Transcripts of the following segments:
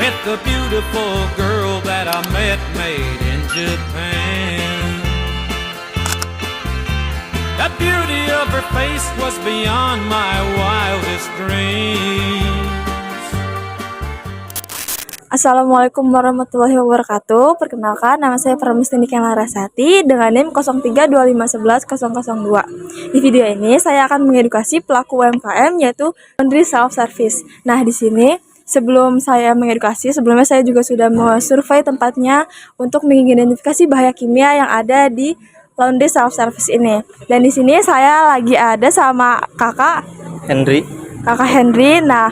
with the beautiful girl that I met made in Japan. The beauty of her face was beyond my wildest dreams. Assalamualaikum warahmatullahi wabarakatuh. Perkenalkan, nama saya Pramustini Larasati dengan NIM 0325110002. Di video ini saya akan mengedukasi pelaku UMKM yaitu laundry self service. Nah, di sini sebelum saya mengedukasi, sebelumnya saya juga sudah survei tempatnya untuk mengidentifikasi bahaya kimia yang ada di laundry self service ini. Dan di sini saya lagi ada sama Kakak Henry. Nah,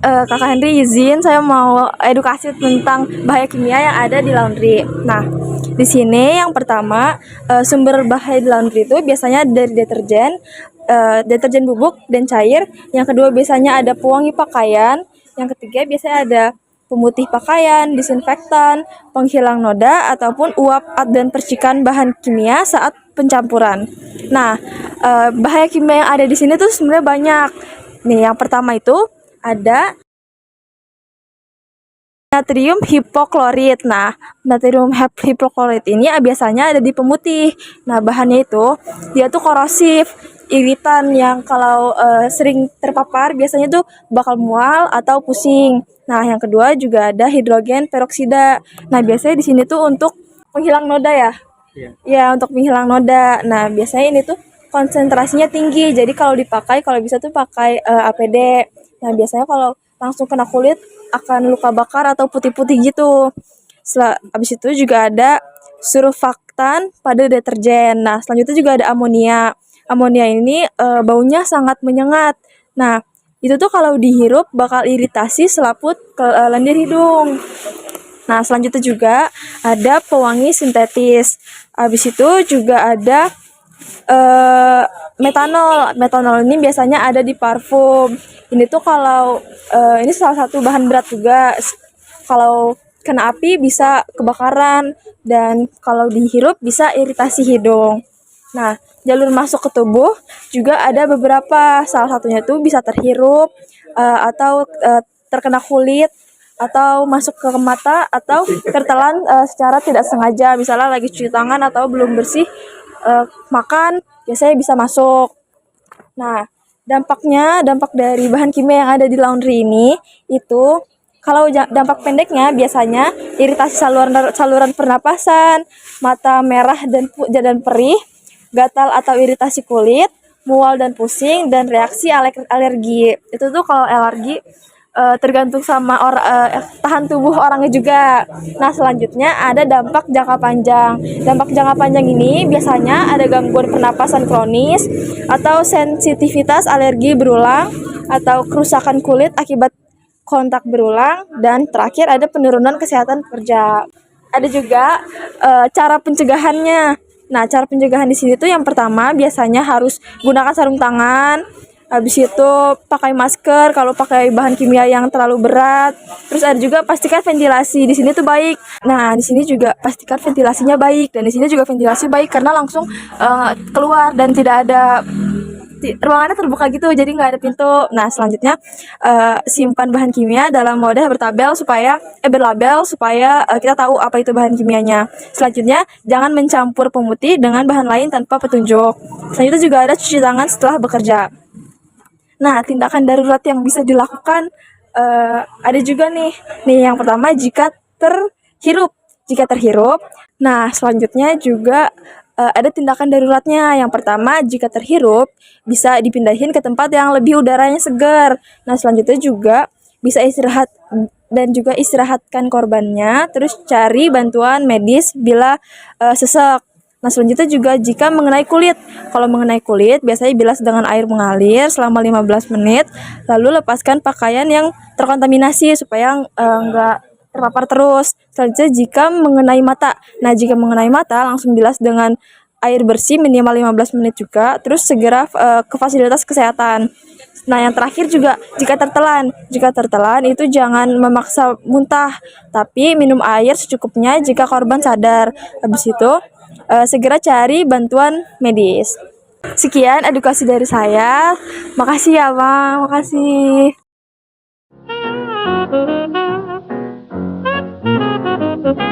Kakak Henry izin saya mau edukasi tentang bahaya kimia yang ada di laundry. Nah, di sini yang pertama sumber bahaya di laundry itu biasanya dari deterjen bubuk dan cair. Yang kedua biasanya ada pewangi pakaian. Yang ketiga biasanya ada pemutih pakaian, disinfektan, penghilang noda ataupun uap dan percikan bahan kimia saat pencampuran. Nah, bahaya kimia yang ada di sini tuh sebenarnya banyak. Nih, yang pertama itu ada natrium hipoklorit. Nah, natrium hipoklorit ini biasanya ada di pemutih. Nah, bahannya itu dia tuh korosif, iritan yang kalau sering terpapar biasanya tuh bakal mual atau pusing. Nah, yang kedua juga ada hidrogen peroksida. Nah, biasanya di sini tuh untuk penghilang noda ya. Ya, untuk penghilang noda. Nah, biasanya ini tuh konsentrasinya tinggi. Jadi kalau dipakai, kalau bisa tuh pakai APD. Nah, biasanya kalau langsung kena kulit akan luka bakar atau putih-putih gitu. Habis itu juga ada surfaktan pada deterjen. Nah, selanjutnya juga ada amonia. Amonia ini baunya sangat menyengat. Nah, itu tuh kalau dihirup bakal iritasi selaput ke lendir hidung. Nah, selanjutnya juga ada pewangi sintetis. Habis itu juga ada metanol. Metanol ini biasanya ada di parfum. Ini tuh kalau ini salah satu bahan berat juga. Kalau kena api bisa kebakaran dan kalau dihirup bisa iritasi hidung. Nah, jalur masuk ke tubuh juga ada beberapa. Salah satunya tuh bisa terhirup atau terkena kulit atau masuk ke mata atau tertelan secara tidak sengaja. Misalnya lagi cuci tangan atau belum bersih makan, biasanya bisa masuk. Nah, dampak dari bahan kimia yang ada di laundry ini itu kalau dampak pendeknya biasanya iritasi saluran pernapasan, mata merah dan perih, gatal atau iritasi kulit, mual dan pusing, dan reaksi alergi. Itu tuh kalau alergi tergantung sama tahan tubuh orangnya juga. Nah, selanjutnya ada dampak jangka panjang. Dampak jangka panjang ini biasanya ada gangguan pernapasan kronis atau sensitivitas alergi berulang atau kerusakan kulit akibat kontak berulang, dan terakhir ada penurunan kesehatan kerja. Ada juga cara pencegahannya. Nah, cara pencegahan di sini tuh yang pertama biasanya harus gunakan sarung tangan. Habis itu pakai masker kalau pakai bahan kimia yang terlalu berat. Terus ada juga pastikan ventilasi di sini tuh baik. Nah, di sini juga pastikan ventilasinya baik, dan di sini juga ventilasi baik karena langsung keluar dan tidak ada ruangannya terbuka gitu, jadi nggak ada pintu. Nah, selanjutnya simpan bahan kimia dalam wadah berlabel supaya kita tahu apa itu bahan kimianya. Selanjutnya jangan mencampur pemutih dengan bahan lain tanpa petunjuk. Selanjutnya juga ada cuci tangan setelah bekerja. Nah, tindakan darurat yang bisa dilakukan ada juga nih. Yang pertama jika terhirup. Nah, selanjutnya juga ada tindakan daruratnya. Yang pertama jika terhirup bisa dipindahin ke tempat yang lebih udaranya segar. Nah, selanjutnya juga bisa istirahatkan korbannya, terus cari bantuan medis bila sesak. Nah, selanjutnya juga jika mengenai kulit. Kalau mengenai kulit, biasanya bilas dengan air mengalir selama 15 menit, lalu lepaskan pakaian yang terkontaminasi supaya enggak terpapar terus. Selanjutnya jika mengenai mata. Nah, jika mengenai mata, langsung bilas dengan air bersih minimal 15 menit juga, terus segera ke fasilitas kesehatan. Nah, yang terakhir juga jika tertelan. Jika tertelan itu jangan memaksa muntah, tapi minum air secukupnya jika korban sadar. Habis itu segera cari bantuan medis. Sekian edukasi dari saya. Makasih ya, Bang. Makasih. Thank